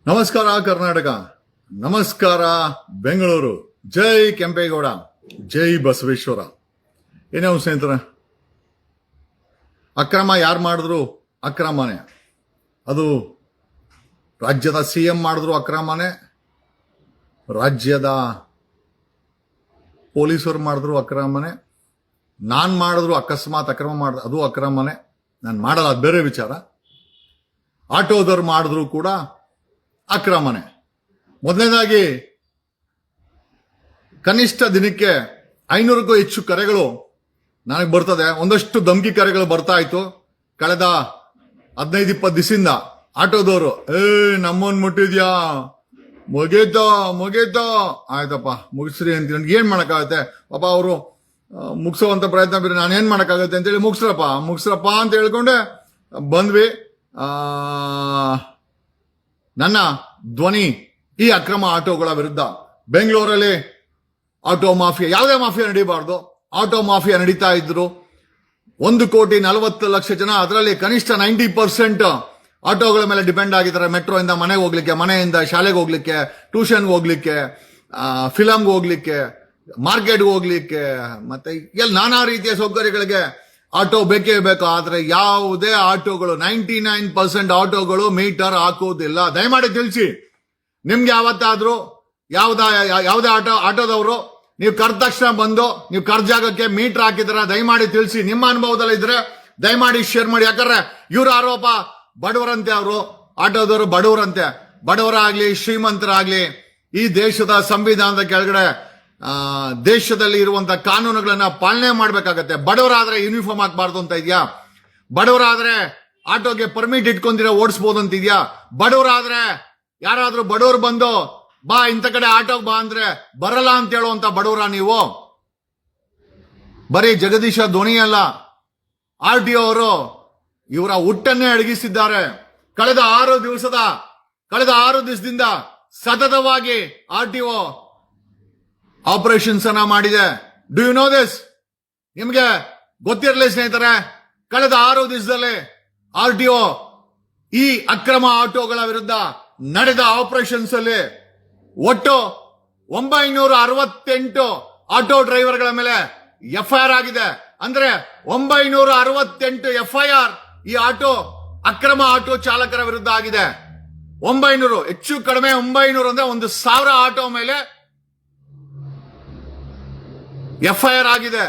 ನಮಸ್ಕಾರ ಕರ್ನಾಟಕ, ನಮಸ್ಕಾರ ಬೆಂಗಳೂರು. ಜೈ ಕೆಂಪೇಗೌಡ, ಜೈ ಬಸವೇಶ್ವರ. ಏನೇ ಸ್ನೇಹಿತರೆ, ಅಕ್ರಮ ಯಾರು ಮಾಡಿದ್ರು ಅಕ್ರಮನೇ. ಅದು ರಾಜ್ಯದ CM ಮಾಡಿದ್ರು ಅಕ್ರಮನೇ, ರಾಜ್ಯದ ಪೊಲೀಸರು ಮಾಡಿದ್ರು ಅಕ್ರಮನೇ, ನಾನು ಮಾಡಿದ್ರು ಅಕಸ್ಮಾತ್ ಅಕ್ರಮ ಮಾಡಿದ್ರು ಅದು ಅಕ್ರಮನೇ. ನಾನು ಮಾಡಲ್ಲ, ಅದು ಬೇರೆ ವಿಚಾರ. ಆಟೋದವ್ರು ಮಾಡಿದ್ರು ಕೂಡ ಅಕ್ರಮನೇ. ಮೊದಲನೇದಾಗಿ ಕನಿಷ್ಠ ದಿನಕ್ಕೆ 500ಕ್ಕೂ ಹೆಚ್ಚು ಕರೆಗಳು ನನಗೆ ಬರ್ತದೆ. ಒಂದಷ್ಟು ಧಮಕಿ ಕರೆಗಳು ಬರ್ತಾ ಇತ್ತು ಕಳೆದ 15-20 ದಿವಸದಿಂದ. ಆಟೋದವರು ನಮ್ಮನ್ ಮುಟ್ಟಿದ್ಯಾ, ಮುಗೀತೋ ಆಯ್ತಪ್ಪ ಮುಗಿಸ್ರಿ ಅಂತ. ನನ್ಗೆ ಏನ್ ಮಾಡಕ್ಕಾಗತ್ತೆ ಪಾಪ, ಅವರು ಮುಗಿಸೋವಂತ ಪ್ರಯತ್ನ ಬೇರೆ, ನಾನು ಏನ್ ಮಾಡಕ್ಕಾಗತ್ತೆ ಅಂತೇಳಿ ಮುಗಿಸ್ರಪ್ಪ ಅಂತ ಹೇಳ್ಕೊಂಡೆ ಬಂದ್ವಿ. ನನ್ನ ಧ್ವನಿ ಈ ಅಕ್ರಮ ಆಟೋಗಳ ವಿರುದ್ಧ. ಬೆಂಗಳೂರಲ್ಲಿ ಆಟೋ ಮಾಫಿಯಾ, ಯಾವುದೇ ಮಾಫಿಯಾ ನಡೀಬಾರ್ದು, ಆಟೋ ಮಾಫಿಯಾ ನಡೀತಾ ಇದ್ರು. 1,40,00,000 ಜನ, ಅದರಲ್ಲಿ ಕನಿಷ್ಠ 90% ಆಟೋಗಳ ಮೇಲೆ ಡಿಪೆಂಡ್ ಆಗಿದ್ದಾರೆ. ಮೆಟ್ರೋಯಿಂದ ಮನೆಗೆ ಹೋಗ್ಲಿಕ್ಕೆ, ಮನೆಯಿಂದ ಶಾಲೆಗೆ ಹೋಗ್ಲಿಕ್ಕೆ, ಟ್ಯೂಷನ್ಗೆ ಹೋಗ್ಲಿಕ್ಕೆ, ಫಿಲಮ್ಗೆ ಹೋಗ್ಲಿಕ್ಕೆ, ಮಾರ್ಕೆಟ್ಗೆ ಹೋಗ್ಲಿಕ್ಕೆ, ಮತ್ತೆ ನಾನಾ ರೀತಿಯ ಸೌಕರ್ಯಗಳಿಗೆ ಆಟೋ ಬೇಕೇ ಬೇಕು. ಆದ್ರೆ ಯಾವುದೇ ಆಟೋಗಳು 99% ಆಟೋಗಳು ಮೀಟರ್ ಹಾಕುವುದಿಲ್ಲ. ದಯಮಾಡಿ ತಿಳಿಸಿ, ನಿಮ್ಗೆ ಯಾವತ್ತಾದ್ರೂ ಯಾವುದೇ ಆಟೋದವರು ನೀವು ಕರೆದ ತಕ್ಷಣ ಬಂದು ನೀವು ಕರೆದ ಜಾಗಕ್ಕೆ ಮೀಟರ್ ಹಾಕಿದ್ರ? ದಯಮಾಡಿ ತಿಳಿಸಿ. ನಿಮ್ಮ ಅನುಭವದಲ್ಲಿ ಇದ್ರೆ ದಯಮಾಡಿ ಶೇರ್ ಮಾಡಿ. ಯಾಕಂದ್ರೆ ಇವ್ರ ಆರೋಪ ಬಡವರಂತೆ, ಅವರು ಆಟೋದವರು ಬಡವರಂತೆ. ಬಡವರಾಗ್ಲಿ ಶ್ರೀಮಂತರಾಗ್ಲಿ ಈ ದೇಶದ ಸಂವಿಧಾನದ ಕೆಳಗಡೆ ದೇಶದಲ್ಲಿ ಇರುವಂತಹ ಕಾನೂನುಗಳನ್ನ ಪಾಲನೆ ಮಾಡ್ಬೇಕಾಗತ್ತೆ. ಬಡವರಾದ್ರೆ ಯೂನಿಫಾರ್ಮ್ ಹಾಕ್ಬಾರ್ದು ಅಂತ ಇದೆಯಾ? ಬಡವರಾದ್ರೆ ಆಟೋಗೆ ಪರ್ಮಿಟ್ ಇಟ್ಕೊಂದಿರ ಓಡಿಸಬಹುದು ಅಂತ ಇದೆಯಾ? ಬಡವರಾದ್ರೆ ಯಾರಾದ್ರೂ ಬಡವರು ಬಂದು ಬಾ ಇಂಥ ಕಡೆ ಆಟೋಗೆ ಬಾ ಅಂದ್ರೆ ಬರಲ್ಲ ಅಂತ ಹೇಳುವಂತ ಬಡವರ ನೀವು? ಬರೀ ಜಗದೀಶ ಧ್ವನಿ ಅಲ್ಲ, RTO ಅವರು ಇವರ ಹುಟ್ಟನ್ನೇ ಅಡಗಿಸಿದ್ದಾರೆ. ಕಳೆದ 6 ದಿವಸದಿಂದ ಸತತವಾಗಿ RTO ಆಪರೇಷನ್ಸ್ ಅನ್ನ ಮಾಡಿದೆ. Do you know this? ನಿಮ್ಗೆ ಗೊತ್ತಿರಲಿ ಸ್ನೇಹಿತರೆ, ಕಳೆದ 6 ದಿವಸದಲ್ಲಿ RTO ಈ ಅಕ್ರಮ ಆಟೋಗಳ ವಿರುದ್ಧ ನಡೆದ ಆಪರೇಷನ್ಸ್ ಅಲ್ಲಿ ಒಟ್ಟು 968 ಆಟೋ ಡ್ರೈವರ್ಗಳ ಮೇಲೆ FIR ಆಗಿದೆ. ಅಂದ್ರೆ 968 FIR ಈ ಅಕ್ರಮ ಆಟೋ ಚಾಲಕರ ವಿರುದ್ಧ ಆಗಿದೆ. 900, ಹೆಚ್ಚು ಕಡಿಮೆ 900 ಅಂದ್ರೆ 1,000 ಆಟೋ ಮೇಲೆ FIR ಆಗಿದೆ.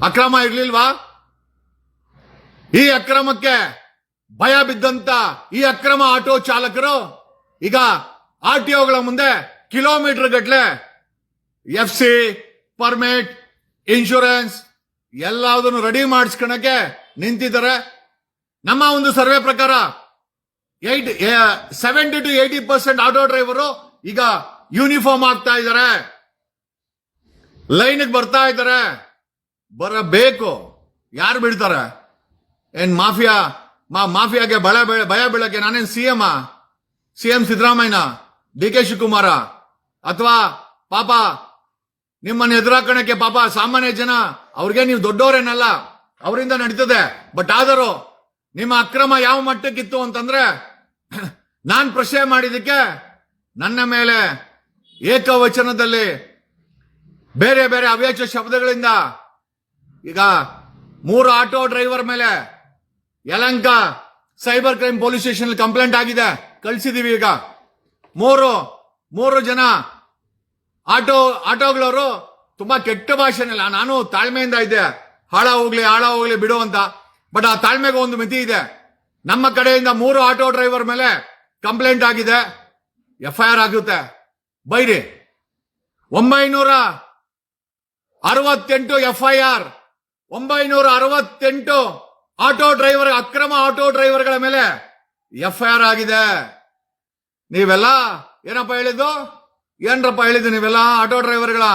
ಅಕ್ರಮ ಇರ್ಲಿಲ್ವಾ? ಈ ಅಕ್ರಮಕ್ಕೆ ಭಯ ಬಿದ್ದಂತ ಈ ಅಕ್ರಮ ಆಟೋ ಚಾಲಕರು ಈಗ RTOಗಳ ಮುಂದೆ ಕಿಲೋಮೀಟರ್ ಗಟ್ಲೆ FC, ಪರ್ಮಿಟ್, ಇನ್ಶೂರೆನ್ಸ್ ಎಲ್ಲದನ್ನು ರೆಡಿ ಮಾಡಿಸ್ಕೊಳಕ್ಕೆ ನಿಂತಿದ್ದಾರೆ. ನಮ್ಮ ಒಂದು ಸರ್ವೆ ಪ್ರಕಾರ 70 to 80% ಆಟೋ ಡ್ರೈವರು ಈಗ ಯೂನಿಫಾರ್ಮ್ ಆಗ್ತಾ ಇದ್ದಾರೆ, ಲೈನ್ಗೆ ಬರ್ತಾ ಇದ್ದಾರೆ. ಬರಬೇಕು. ಯಾರು ಬಿಡ್ತಾರೆ? ಏನ್ ಮಾಫಿಯಾಗೆ ಭಯ ಬೀಳಕ್ಕೆ ನಾನೇನ್ CM ಸಿದ್ದರಾಮಯ್ಯನ, DK ಶಿವಕುಮಾರ, ಅಥವಾ ಪಾಪ ನಿಮ್ಮನ್ನು ಎದುರಾಕಣಕ್ಕೆ ಪಾಪ ಸಾಮಾನ್ಯ ಜನ ಅವ್ರಿಗೆ ನೀವು ದೊಡ್ಡವರೇನಲ್ಲ, ಅವರಿಂದ ನಡೀತದೆ. ಬಟ್ ಆದರೂ ನಿಮ್ಮ ಅಕ್ರಮ ಯಾವ ಮಟ್ಟಕ್ಕಿತ್ತು ಅಂತಂದ್ರೆ, ನಾನ್ ಪ್ರಶ್ನೆ ಮಾಡಿದಕ್ಕೆ ನನ್ನ ಮೇಲೆ ಏಕವಚನದಲ್ಲಿ ಬೇರೆ ಬೇರೆ ಅವ್ಯಾಚ ಶಬ್ದಗಳಿಂದ ಈಗ 3 ಆಟೋ ಡ್ರೈವರ್ ಮೇಲೆ Yelahanka cyber crime police station complaint ಆಗಿದೆ, ಕಳಿಸಿದೀವಿ. ಈಗ 3 ಜನ ಆಟೋಗಳವರು ತುಂಬಾ ಕೆಟ್ಟ ಭಾಷೆನಲ್ಲ, ನಾನು ತಾಳ್ಮೆಯಿಂದ ಇದ್ದೆ, ಹಾಳ ಹೋಗ್ಲಿ ಬಿಡು ಅಂತ. ಬಟ್ ಆ ತಾಳ್ಮೆಗೆ ಒಂದು ಮಿತಿ ಇದೆ. ನಮ್ಮ ಕಡೆಯಿಂದ 3 ಆಟೋ ಡ್ರೈವರ್ ಮೇಲೆ ಕಂಪ್ಲೇಂಟ್ ಆಗಿದೆ, FIR ಆಗುತ್ತೆ. ಬೈರಿ. 968 FIR, 968 ಅಕ್ರಮ ಆಟೋ ಡ್ರೈವರ್ಗಳ ಮೇಲೆ FIR ಆಗಿದೆ. ನೀವೆಲ್ಲ ಏನಪ್ಪ ಹೇಳಿದ್ದು ನೀವೆಲ್ಲ ಆಟೋ ಡ್ರೈವರ್ಗಳ?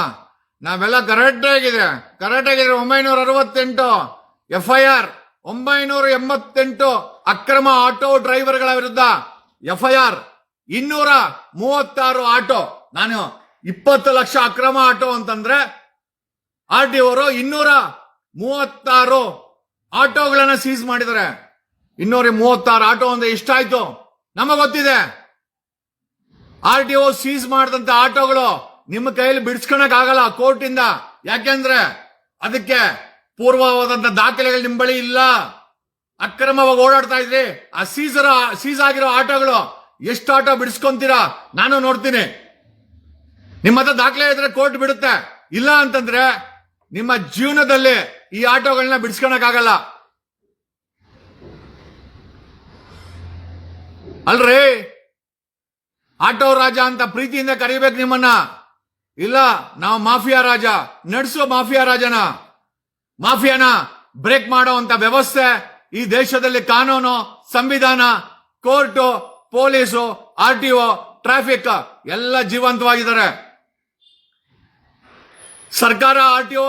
ನಾವೆಲ್ಲ ಕರೆಕ್ಟ್ ಆಗಿದೆ. 968 FIR, 988 ಅಕ್ರಮ ಆಟೋ ಡ್ರೈವರ್ಗಳ ವಿರುದ್ಧ FIR, 236 ಆಟೋ. ನಾನು 20 ಲಕ್ಷ ಅಕ್ರಮ ಆಟೋ ಅಂತಂದ್ರೆ RTO ಅವರು 236 ಆಟೋಗಳನ್ನ ಸೀಸ್ ಮಾಡಿದ್ದಾರೆ. 236 ಆಟೋ ಅಂದ್ರೆ ಎಷ್ಟಾಯ್ತು? ನಮಗೆ ಗೊತ್ತಿದೆ. RTO ಸೀಸ್ ಮಾಡಿದಂತ ಆಟೋಗಳು ನಿಮ್ಮ ಕೈಯಲ್ಲಿ ಬಿಡಿಸ್ಕೊಳಕ್ ಆಗಲ್ಲ ಕೋರ್ಟ್ ಇಂದ. ಯಾಕೆಂದ್ರೆ ಅದಕ್ಕೆ ಪೂರ್ವವಾದಂತ ದಾಖಲೆಗಳು ನಿಮ್ ಬಳಿ ಇಲ್ಲ. ಅಕ್ರಮವಾಗಿ ಓಡಾಡ್ತಾ ಇದ್ರಿ. ಆ ಸೀಸ್ ಆಗಿರೋ ಆಟೋಗಳು ಎಷ್ಟು ಆಟೋ ಬಿಡಿಸ್ಕೊಂತೀರಾ ನಾನು ನೋಡ್ತೀನಿ. ನಿಮ್ಮ ಹತ್ರ ದಾಖಲೆ ಇದ್ರೆ ಕೋರ್ಟ್ ಬಿಡುತ್ತೆ. ಇಲ್ಲ ಅಂತಂದ್ರೆ ನಿಮ್ಮ ಜೀವನದಲ್ಲಿ ಈ ಆಟೋಗಳನ್ನ ಬಿಡಿಸ್ಕೊಳಕ್ ಆಗಲ್ಲ. ಅಲ್ರಿ, ಆಟೋ ರಾಜ ಅಂತ ಪ್ರೀತಿಯಿಂದ ಕರಿಬೇಕು ನಿಮ್ಮನ್ನ. ಇಲ್ಲ, ನಾವು ಮಾಫಿಯಾ ರಾಜ, ನಡೆಸೋ ಮಾಫಿಯಾ ರಾಜನ. ಮಾಫಿಯಾನ ಬ್ರೇಕ್ ಮಾಡೋ ಅಂತ ವ್ಯವಸ್ಥೆ ಈ ದೇಶದಲ್ಲಿ ಕಾನೂನು, ಸಂವಿಧಾನ, ಕೋರ್ಟು, ಪೊಲೀಸು, RTO, ಟ್ರಾಫಿಕ್ ಎಲ್ಲ ಜೀವಂತವಾಗಿದ್ದಾರೆ. ಸರ್ಕಾರ, RTO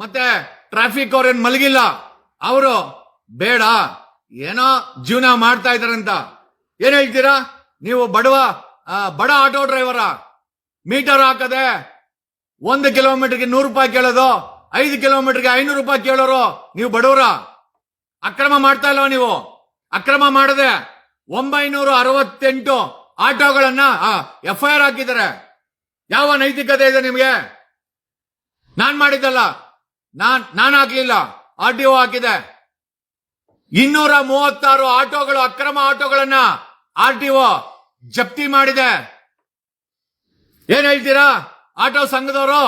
ಮತ್ತೆ ಟ್ರಾಫಿಕ್ ಅವ್ರೇನ್ ಮಲಗಿಲ್ಲ. ಅವರು ಬೇಡ ಏನೋ ಜೀವನ ಮಾಡ್ತಾ ಇದಾರೆ ಅಂತ ಏನ್ ಹೇಳ್ತೀರಾ ನೀವು? ಬಡ ಆಟೋ ಡ್ರೈವರ ಮೀಟರ್ ಹಾಕದೆ 1 ಕಿಲೋಮೀಟರ್ಗೆ 100 ರೂಪಾಯಿ ಕೇಳೋದು, 5 ಕಿಲೋಮೀಟರ್ಗೆ 500 ರೂಪಾಯಿ ಕೇಳೋರು ನೀವು ಬಡವರ. ಅಕ್ರಮ ಮಾಡ್ತಾ ಇಲ್ವ ನೀವು? ಅಕ್ರಮ ಮಾಡದೆ 968 ಆಟೋಗಳನ್ನ FIR ಹಾಕಿದ್ದಾರೆ. ಯಾವ ನೈತಿಕತೆ ಇದೆ ನಿಮಗೆ? ನಾನ್ ಮಾಡಿದ್ದಲ್ಲ, ನಾನ್ ಹಾಕ್ಲಿಲ್ಲ, RTO ಹಾಕಿದೆ. 236 ಆಟೋಗಳು, ಅಕ್ರಮ ಆಟೋಗಳನ್ನ RTO ಜಪ್ತಿ ಮಾಡಿದೆ. ಏನ್ ಹೇಳ್ತೀರಾ ಆಟೋ ಸಂಘದವರು?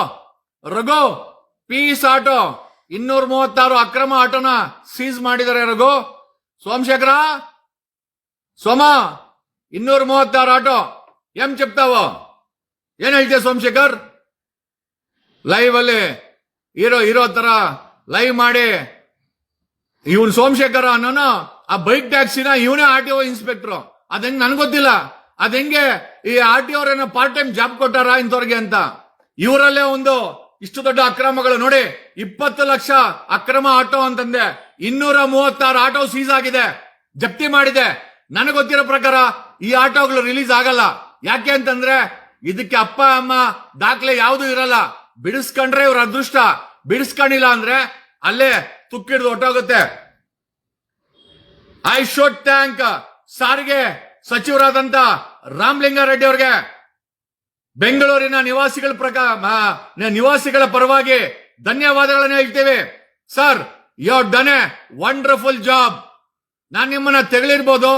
ರಘು, ಪೀಸ್ ಆಟೋ 236 ಅಕ್ರಮ ಆಟೋನ ಸೀಸ್ ಮಾಡಿದ್ದಾರೆ. ರಘು, ಸೋಮಶೇಖರ, ಸೋಮ, 236 ಆಟೋ ಏನ್ ಚೆಪ್ತಾವೋ? ಏನ್ ಹೇಳ್ತೀಯ ಸೋಮಶೇಖರ್? ಲೈವ್ ಅಲ್ಲಿ ಇರೋ ತರ ಲೈವ್ ಮಾಡಿ ಇವನ್ ಸೋಮಶೇಖರ ಅನ್ನೋನು ಆ ಬೈಕ್ ಟ್ಯಾಕ್ಸಿನ ಇವನೇ RTO ಇನ್ಸ್ಪೆಕ್ಟರ್. ಅದೇನ್ ನನ್ಗೆ ಗೊತ್ತಿಲ್ಲ. ಅതെಂಗೆ ಈ RTO ಅವರೇನೋ ಪಾರ್ಟ್ ಟೈಮ್ ಜಾಬ್ ಕೊಟ್ಟಾರ ಇಂಥವ್ರಿಗೆ ಅಂತ. ಇವರಲ್ಲೇ ಒಂದು ಇಷ್ಟು ದೊಡ್ಡ ಅಕ್ರಮಗಳು ನೋಡಿ. 20 ಲಕ್ಷ ಅಕ್ರಮ ಆಟೋ ಅಂತಂದೆ, 236 ಆಟೋ ಸೀಸ್ ಆಗಿದೆ, ಜಪ್ತಿ ಮಾಡಿದೆ. ನನಗೆ ಗೊತ್ತಿರೋ ಪ್ರಕಾರ ಈ ಆಟೋಗಳು ರಿಲೀಸ್ ಆಗಲ್ಲ. ಯಾಕೆ ಅಂತಂದ್ರೆ ಇದಕ್ಕೆ ಅಪ್ಪ ಅಮ್ಮ ದಾಖಲೆ ಯಾವುದು ಇರಲ್ಲ. ಬಿಡಿಸ್ಕೊಂಡ್ರೆ ಇವ್ರ ಅದೃಷ್ಟ, ಬಿಡಿಸ್ಕೊಂಡಿಲ್ಲ ಅಂದ್ರೆ ಅಲ್ಲೇ ತುಕ್ಕಿಡ್ದು ಹೊಟ್ಟೋಗುತ್ತೆ. ಐ ಶುಡ್ ಥ್ಯಾಂಕ್ ಸಾರಿಗೆ ಸಚಿವರಾದಂತ ರಾಮಲಿಂಗಾರೆಡ್ಡಿ ಅವರಿಗೆ, ಬೆಂಗಳೂರಿನ ನಿವಾಸಿಗಳ ಪರವಾಗಿ ಧನ್ಯವಾದಗಳನ್ನು ಹೇಳ್ತೇವೆ. Sir, you have done a wonderful job. ನಾನ್ ನಿಮ್ಮನ್ನ ತೆಗಳಿರ್ಬೋದು,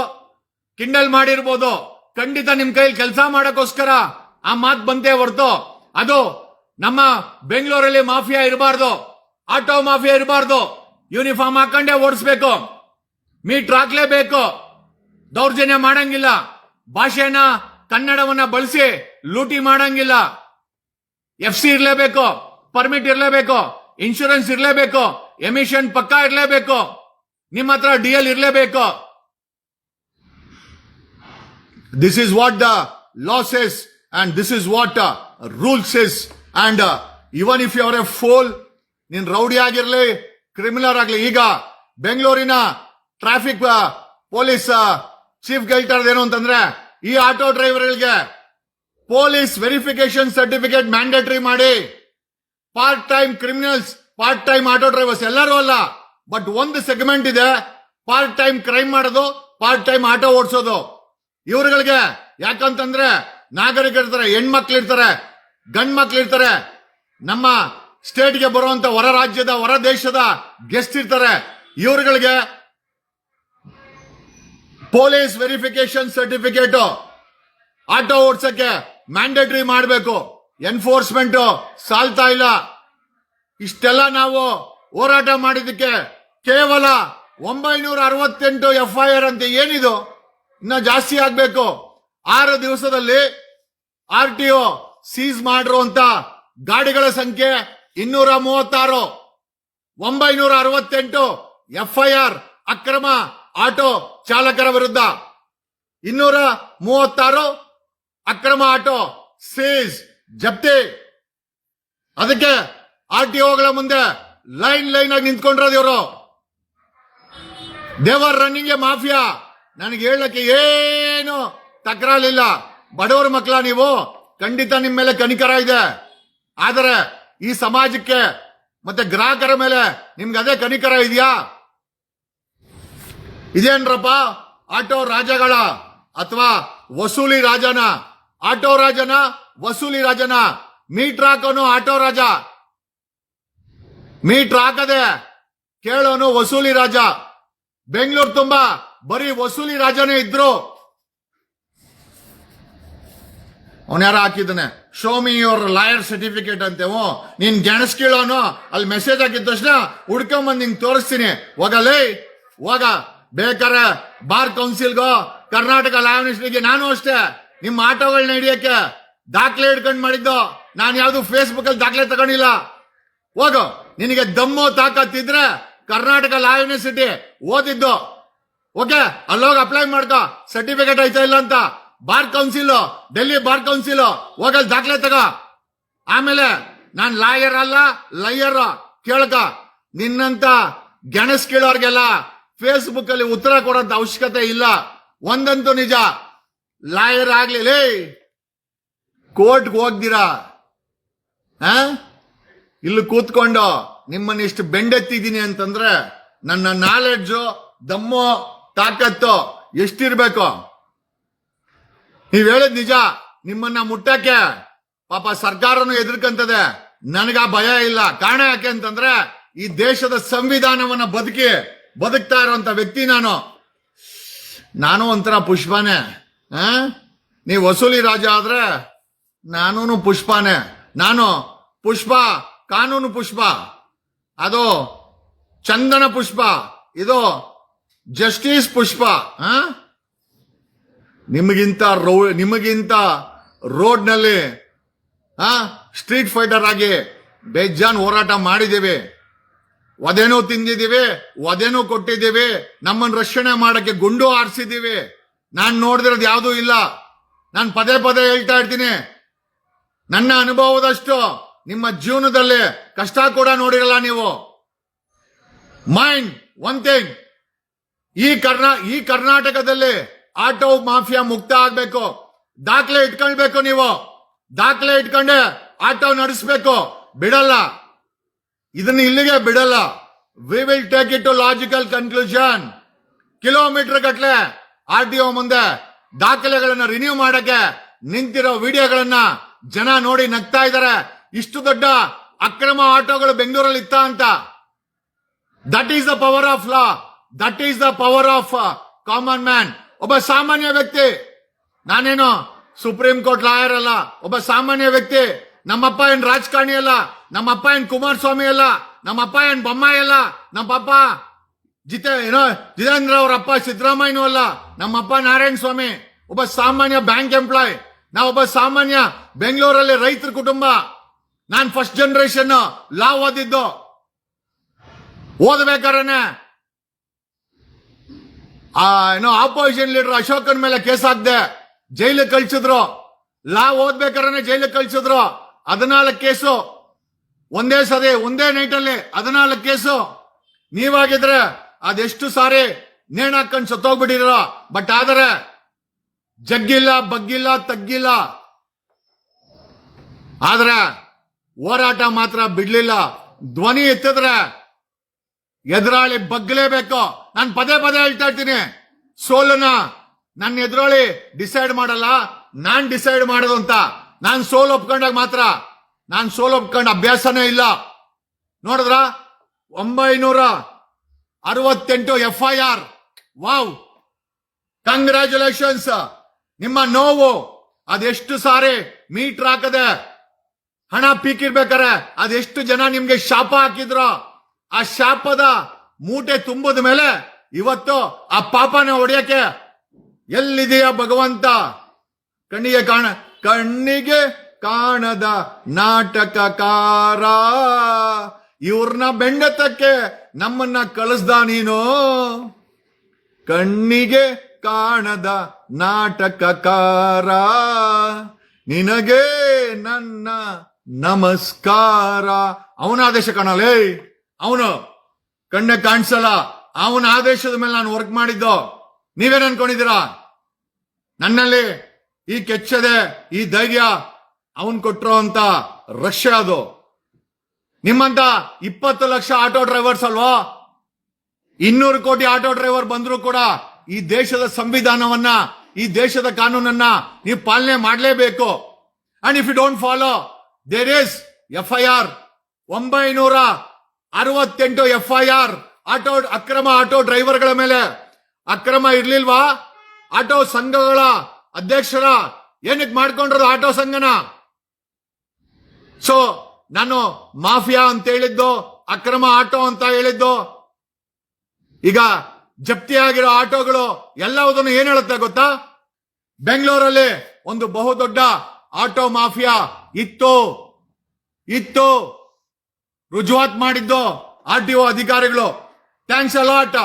ಕಿಂಡಲ್ ಮಾಡಿರ್ಬೋದು, ಖಂಡಿತ ನಿಮ್ ಕೈಲಿ ಕೆಲಸ ಮಾಡಕ್ಕೋಸ್ಕರ ಆ ಮಾತು ಬಂತೇ ಹೊರತು ಅದು ನಮ್ಮ ಬೆಂಗಳೂರಲ್ಲಿ ಮಾಫಿಯಾ ಇರಬಾರ್ದು, ಆಟೋ ಮಾಫಿಯಾ ಇರಬಾರ್ದು. ಯೂನಿಫಾರ್ಮ್ ಹಾಕೊಂಡೇ ಓಡಿಸ್ಬೇಕು, ಮೀಟರ್ ಹಾಕ್ಲೇಬೇಕು, ದೌರ್ಜನ್ಯ ಮಾಡಂಗಿಲ್ಲ, ಭಾಷೆನ ಕನ್ನಡವನ್ನ ಬಳಸಿ ಲೂಟಿ ಮಾಡಂಗಿಲ್ಲ, FC ಇರ್ಲೇಬೇಕು, ಪರ್ಮಿಟ್ ಇರ್ಲೇಬೇಕು, ಇನ್ಶೂರೆನ್ಸ್ ಇರ್ಲೇಬೇಕು, ಎಮಿಷನ್ ಪಕ್ಕಾ ಇರ್ಲೇಬೇಕು, ನಿಮ್ಮ ಹತ್ರ DL ಇರ್ಲೇಬೇಕು. This is what the law says and this is what rule says. And even if you are a fool, ನೀನ್ ರೌಡಿ ಆಗಿರ್ಲಿ, ಕ್ರಿಮಿನಲ್ ಆಗ್ಲಿ, ಈಗ ಬೆಂಗಳೂರಿನ ಟ್ರಾಫಿಕ್ ಪೊಲೀಸ್ ಚೀಫ್ ಹೇಳ್ತಾ ಏನು ಅಂತಂದ್ರೆ ಈ ಆಟೋ ಡ್ರೈವರ್ಗಳಿಗೆ ಪೊಲೀಸ್ ವೆರಿಫಿಕೇಶನ್ ಸರ್ಟಿಫಿಕೇಟ್ ಮ್ಯಾಂಡೇಟರಿ ಮಾಡಿ. Part time criminals, part time auto drivers ಎಲ್ಲರೂ ಅಲ್ಲ, ಬಟ್ ಒಂದು ಸೆಗ್ಮೆಂಟ್ ಇದೆ, ಪಾರ್ಟ್ ಟೈಮ್ ಕ್ರೈಮ್ ಮಾಡೋದು, ಪಾರ್ಟ್ ಟೈಮ್ ಆಟೋ ಓಡಿಸೋದು. ಇವ್ರುಗಳಿಗೆ ಯಾಕಂತಂದ್ರೆ ನಾಗರಿಕರಿರ್ತಾರೆ, ಹೆಣ್ಮಕ್ಳಿರ್ತಾರೆ, ಗಂಡ್ ಮಕ್ಳಿರ್ತಾರೆ, ನಮ್ಮ ಸ್ಟೇಟ್ಗೆ ಬರುವಂತ ಹೊರ ರಾಜ್ಯದ, ಹೊರ ದೇಶದ ಗೆಸ್ಟ್ ಇರ್ತಾರೆ. ಇವ್ರುಗಳಿಗೆ ಪೊಲೀಸ್ ವೆರಿಫಿಕೇಶನ್ ಸರ್ಟಿಫಿಕೇಟ್ ಆಟೋ ಓಡಿಸಕ್ಕೆ ಮ್ಯಾಂಡೇಟರಿ ಮಾಡಬೇಕು. ಎನ್ಫೋರ್ಸ್ಮೆಂಟ್ ಸಾಲ್ತಾ ಇಲ್ಲ. ಇಷ್ಟೆಲ್ಲ ನಾವು ಹೋರಾಟ ಮಾಡಿದಕ್ಕೆ ಕೇವಲ 968 FIR ಅಂತ ಏನಿದು, ಇನ್ನ ಜಾಸ್ತಿ ಆಗ್ಬೇಕು. 6 ದಿವಸದಲ್ಲಿ RTO ಸೀಸ್ ಮಾಡಿರುವಂತ ಗಾಡಿಗಳ ಸಂಖ್ಯೆ 236. 968 FIR ಅಕ್ರಮ ಆಟೋ ಚಾಲಕರ ವಿರುದ್ಧ, 236 ಅಕ್ರಮ ಆಟೋ ಸೀಸ್, ಜಪ್ತಿ. ಅದಕ್ಕೆ RTOಗಳ ಮುಂದೆ ಲೈನ್ ಆಗಿ ನಿಂತ್ಕೊಂಡಿರೋದು ಇವರು. ದೇವರ್ ರನ್ನಿಂಗ್ ಎ ಮಾಫಿಯಾ. ನನಗೆ ಹೇಳಕ್ಕೆ ಏನು ತಕರಾಲಿಲ್ಲ. ಬಡವರ ಮಕ್ಕಳ ನೀವು, ಖಂಡಿತ ನಿಮ್ಮ ಮೇಲೆ ಕನಿಕರ ಇದೆ. ಆದರೆ ಈ ಸಮಾಜಕ್ಕೆ ಮತ್ತೆ ಗ್ರಾಹಕರ ಮೇಲೆ ನಿಮ್ಗೆ ಅದೇ ಕನಿಕರ ಇದೆಯಾ? ಇದೇನ್ರಪ್ಪ ಆಟೋ ರಾಜಗಳ ಅಥವಾ ವಸೂಲಿ ರಾಜನ? ಆಟೋ ರಾಜನ, ವಸೂಲಿ ರಾಜನ? ಮೀಟರ್ ಹಾಕೋನು ಆಟೋ ರಾಜ, ಮೀಟರ್ ಹಾಕದೆ ಕೇಳೋನು ವಸೂಲಿ ರಾಜ. ಬೆಂಗಳೂರು ತುಂಬಾ ಬರೀ ವಸೂಲಿ ರಾಜನೇ ಇದ್ರು. ಅವನ್ಯಾರ ಹಾಕಿದ್ದಾನೆ, show me your lawyer certificate ಅಂತೇವೋ. ನೀನ್ ಗೆಣಸ್ ಕೀಳೋನು ಅಲ್ಲಿ ಮೆಸೇಜ್ ಹಾಕಿದ ತಕ್ಷಣ ಹುಡ್ಕೊಂಬಂದ್ ನಿಂಗೆ ತೋರಿಸ್ತೀನಿ. ಹೋಗಲೇ ಹೋಗ, ಬೇಕಾರೆ ಬಾರ್ ಕೌನ್ಸಿಲ್ಗೋ ಕರ್ನಾಟಕ ಲಾ ಯೂನಿವರ್ಸಿಟಿಗೆ. ನಾನು ಅಷ್ಟೇ ನಿಮ್ಮ ಆಟೋಗಳನ್ನ ಹಿಡಿಯಕ್ಕೆ ದಾಖಲೆ ಹಿಡ್ಕೊಂಡು ಮಾಡಿದ್ದು. ನಾನು ಯಾವ್ದು ಫೇಸ್ಬುಕ್ ಅಲ್ಲಿ ದಾಖಲೆ ತಗೊಂಡಿಲ್ಲ. ಹೋಗು, ನಿನಗೆ ದಮ್ಮು ತಾಕತ್ತಿದ್ರೆ ಕರ್ನಾಟಕ ಲಾ ಯೂನಿವರ್ಸಿಟಿ ಓದಿದ್ದು, ಓಕೆ, ಅಲ್ಲೋಗಿ ಅಪ್ಲೈ ಮಾಡ್ಕೋ, ಸರ್ಟಿಫಿಕೇಟ್ ಐತಾ ಇಲ್ಲ ಅಂತ. Bar council, Delhi bar council, ಹೋಗಲ್ ದಾಖಲೆ ತಗ. ಆಮೇಲೆ ನಾನ್ ಲಾಯರ್ ಅಲ್ಲ, ಲೈಯರ್. ಕೇಳಕ, ನಿನ್ನಂತ ಗೆಣಸ್ ಕೇಳೋರ್ಗೆಲ್ಲ ಫೇಸ್ಬುಕ್ ಅಲ್ಲಿ ಉತ್ತರ ಕೊಡೋಂತ ಅವಶ್ಯಕತೆ ಇಲ್ಲ. ಒಂದಂತೂ ನಿಜ, ಲಾಯರ್ ಆಗ್ಲಿಲ್ಲ, ಕೋರ್ಟ್ಗೆ ಹೋಗ್ದಿರಾ ಇಲ್ಲಿ ಕೂತ್ಕೊಂಡು ನಿಮ್ಮನ್ನ ಇಷ್ಟು ಬೆಂಡೆತ್ತಿದ್ದೀನಿ ಅಂತಂದ್ರೆ ನನ್ನ ನಾಲೆಡ್ಜು, ದಮ್ಮು, ತಾಕತ್ತು ಎಷ್ಟಿರ್ಬೇಕು? ನೀವ್ ಹೇಳಿದ್ ನಿಜ. ನಿಮ್ಮನ್ನ ಮುಟ್ಟಕ್ಕೆ ಪಾಪ ಸರ್ಕಾರನು ಎದುರ್ಕಂತದೆ. ನನಗ ಭಯ ಇಲ್ಲ. ಕಾರಣ ಯಾಕೆ ಅಂತಂದ್ರೆ ಈ ದೇಶದ ಸಂವಿಧಾನವನ್ನ ಬದುಕ್ತಾ ಇರುವಂತ ವ್ಯಕ್ತಿ ನಾನು ಒಂಥರ ಪುಷ್ಪನೇ. ನೀವು ವಸೂಲಿ ರಾಜ ಆದ್ರೆ ನಾನೂನು ಪುಷ್ಪನೇ. ನಾನು ಪುಷ್ಪ, ಕಾನೂನು ಪುಷ್ಪ, ಅದು ಚಂದನ ಪುಷ್ಪ, ಇದು ಜಸ್ಟಿಸ್ ಪುಷ್ಪ. ನಿಮಗಿಂತ ರೋಡ್ ನಲ್ಲಿ ಸ್ಟ್ರೀಟ್ ಫೈಟರ್ ಆಗಿ ಬೇಜಾನ್ ಹೋರಾಟ ಮಾಡಿದ್ದೀವಿ. ಒದೇನೂ ತಿಂದಿದ್ದೀವಿ, ಒದೇನೂ ಕೊಟ್ಟಿದ್ದೀವಿ. ನಮ್ಮನ್ನು ರಕ್ಷಣೆ ಮಾಡಕ್ಕೆ ಗುಂಡು ಆರಿಸಿದ್ದೀವಿ. ನಾನ್ ನೋಡಿದಿರೋದು ಯಾವುದೂ ಇಲ್ಲ. ನಾನು ಪದೇ ಪದೇ ಹೇಳ್ತಾ ಇರ್ತೀನಿ, ನನ್ನ ಅನುಭವದಷ್ಟು ನಿಮ್ಮ ಜೀವನದಲ್ಲಿ ಕಷ್ಟ ಕೂಡ ನೋಡಿರಲ್ಲ ನೀವು. ಮೈಂಡ್ ಒನ್ ಥಿಂಗ್, ಈ ಕರ್ನಾಟಕದಲ್ಲಿ ಆಟೋ ಮಾಫಿಯಾ ಮುಕ್ತ ಆಗ್ಬೇಕು. ದಾಖಲೆ ಇಟ್ಕೊಳ್ಬೇಕು. ನೀವು ದಾಖಲೆ ಇಟ್ಕೊಂಡೆ ಆಟೋ ನಡೆಸಬೇಕು. ಬಿಡಲ್ಲ, ಇದನ್ನ ಇಲ್ಲಿಗೆ ಬಿಡಲ್ಲ. We will take it to logical conclusion. Kilometre ಗಟ್ಲೆ RTO ಮುಂದೆ ದಾಖಲೆಗಳನ್ನ ರಿನ್ಯೂ ಮಾಡಕ್ಕೆ ನಿಂತಿರೋ ವಿಡಿಯೋಗಳನ್ನ ಜನ ನೋಡಿ ನಗ್ತಾ ಇದ್ದಾರೆ. ಇಷ್ಟು ದೊಡ್ಡ ಅಕ್ರಮ ಆಟೋಗಳು ಬೆಂಗಳೂರಲ್ಲಿ ಇತ್ತ ಅಂತ. That is the power of law. That is the power of common man. ಒಬ್ಬ ಸಾಮಾನ್ಯ ವ್ಯಕ್ತಿ. ನಾನೇನು ಸುಪ್ರೀಂ ಕೋರ್ಟ್ ಲಾಯರ್ ಅಲ್ಲ, ಒಬ್ಬ ಸಾಮಾನ್ಯ ವ್ಯಕ್ತಿ. ನಮ್ಮಪ್ಪ ಏನ್ ರಾಜಕಾರಣಿ ಅಲ್ಲ, ನಮ್ಮಪ್ಪ ಏನ್ ಕುಮಾರಸ್ವಾಮಿ ಅಲ್ಲ, ನಮ್ಮಪ್ಪ ಏನ್ ಬೊಮ್ಮಾಯಿ ಅಲ್ಲ, ನಮ್ಮಪ್ಪ ಜಿತೇಂದ್ರ ಅವರಪ್ಪ ಸಿದ್ದರಾಮಯ್ಯನೂ ಅಲ್ಲ, ನಮ್ಮಪ್ಪ ನಾರಾಯಣ ಸ್ವಾಮಿ ಒಬ್ಬ ಸಾಮಾನ್ಯ ಬ್ಯಾಂಕ್ ಎಂಪ್ಲಾಯ್. ನಾವೊಬ್ಬ ಸಾಮಾನ್ಯ ಬೆಂಗಳೂರಲ್ಲಿ ರೈತರ ಕುಟುಂಬ. ನಾನ್ ಫಸ್ಟ್ ಜನರೇಷನ್ ಲಾ ಓದಿದ್ದು. ಓದಬೇಕಾದ್ರೆ ಆಪೋಸಿಷನ್ ಲೀಡರ್ ಅಶೋಕನ್ ಮೇಲೆ ಕೇಸ್ ಹಾಕ್ದೆ, ಜೈಲಿಗೆ ಕಳ್ಸಿದ್ರು. ಲಾ ಓದ್ಬೇಕಾದ್ರೆ ಜೈಲಿಗೆ ಕಳ್ಸಿದ್ರು. 14 ಕೇಸು ಒಂದೇ ನೈಟ್ ಅಲ್ಲಿ 14 ಕೇಸು. ನೀವಾಗಿದ್ರೆ ಅದೆಷ್ಟು ಸಾರಿ ನೇಣ್ ಹಾಕೊಂಡು ಸತ್ತೋಗ್ಬಿಟ್ಟಿರೋ. ಬಟ್ ಆದರೆ ಜಗ್ಗಿಲ್ಲ, ಬಗ್ಗಿಲ್ಲ, ತಗ್ಗಿಲ್ಲ. ಆದ್ರೆ ಹೋರಾಟ ಮಾತ್ರ ಬಿಡ್ಲಿಲ್ಲ. ಧ್ವನಿ ಎತ್ತಿದ್ರೆ ಎದುರಾಳಿ ಬಗ್ಲೇಬೇಕು. ನಾನು ಪದೇ ಪದೇ ಹೇಳ್ತಾ ಇರ್ತೀನಿ, ಸೋಲನ ನನ್ನ ಎದುರಾಳಿ ಡಿಸೈಡ್ ಮಾಡಲ್ಲ, ನಾನ್ ಡಿಸೈಡ್ ಮಾಡೋದು ಅಂತ. ನಾನ್ ಸೋಲ್ ಒಪ್ಕೊಂಡಾಗ ಮಾತ್ರ. ನಾನ್ ಸೋಲ್ ಒಪ್ಕೊಂಡ ಅಭ್ಯಾಸನೇ ಇಲ್ಲ. ನೋಡಿದ್ರ 968 FIR. Wow, congratulations. ನಿಮ್ಮ ನೋವು ಅದೆಷ್ಟು ಸಾರಿ ಮೀಟರ್ ಹಾಕದೆ ಹಣ ಪೀಕಿರ್ಬೇಕಾರೆ ಅದೆಷ್ಟು ಜನ ನಿಮ್ಗೆ ಶಾಪ ಹಾಕಿದ್ರು. ಆ ಶಾಪದ ಮೂಟೆ ತುಂಬದ ಮೇಲೆ ಇವತ್ತು ಆ ಪಾಪನ ಹೊಡೆಯಕ್ಕೆ ಎಲ್ಲಿದೆಯಾ ಭಗವಂತ? ಕಣ್ಣಿಗೆ ಕಾಣದ ನಾಟಕಕಾರ, ಇವ್ರನ್ನ ಬೆಂಡತಕ್ಕೆ ನಮ್ಮನ್ನ ಕಳಿಸ್ದ ನೀನು. ಕಣ್ಣಿಗೆ ಕಾಣದ ನಾಟಕಕಾರ, ನಿನಗೆ ನನ್ನ ನಮಸ್ಕಾರ. ಅವನ ಆದೇಶ ಕಾಣಲೇ, ಅವನು ಕಣ್ಣೆ ಕಾಣಿಸಲ್ಲ. ಅವನ ಆದೇಶದ ಮೇಲೆ ನಾನು ವರ್ಕ್ ಮಾಡಿದ್ದು. ನೀವೇನ್ ಅನ್ಕೊಂಡಿದ್ದೀರಾ? ನನ್ನಲ್ಲಿ ಈ ಕೆಚ್ಚದೆ, ಈ ಧೈರ್ಯ ಅವನ್ ಕೊಟ್ಟಿರೋ ಅಂತ ರಶ್ಯ ಅದು. ನಿಮ್ಮಂತ 20 ಲಕ್ಷ ಆಟೋ ಡ್ರೈವರ್ಸ್ ಅಲ್ವಾ? 200 ಕೋಟಿ ಆಟೋ ಡ್ರೈವರ್ ಬಂದ್ರು ಕೂಡ ಈ ದೇಶದ ಸಂವಿಧಾನವನ್ನ ಈ ದೇಶದ ಕಾನೂನನ್ನ ನೀವು ಪಾಲನೆ ಮಾಡಲೇಬೇಕು. And if you don't follow there is FIR 968 FIR ಅಕ್ರಮ ಆಟೋ ಡ್ರೈವರ್ಗಳ ಮೇಲೆ. ಅಕ್ರಮ ಇರ್ಲಿಲ್ವಾ? ಆಟೋ ಸಂಘಗಳ ಅಧ್ಯಕ್ಷರ ಏನಕ್ಕೆ ಮಾಡ್ಕೊಂಡ್ರದು ಆಟೋ ಸಂಘನ? ಸೊ ನಾನು ಮಾಫಿಯಾ ಅಂತ ಹೇಳಿದ್ದು, ಅಕ್ರಮ ಆಟೋ ಅಂತ ಹೇಳಿದ್ದು. ಈಗ ಜಪ್ತಿಯಾಗಿರೋ ಆಟೋಗಳು ಎಲ್ಲವುದನ್ನು ಏನ್ ಹೇಳುತ್ತೆ ಗೊತ್ತಾ? ಬೆಂಗಳೂರಲ್ಲಿ ಒಂದು ಬಹುದೊಡ್ಡ ಆಟೋ ಮಾಫಿಯಾ ಇತ್ತು ರುಜುವಾತ್ ಮಾಡಿದ್ದು RTO ಅಧಿಕಾರಿಗಳು. Thanks a lot.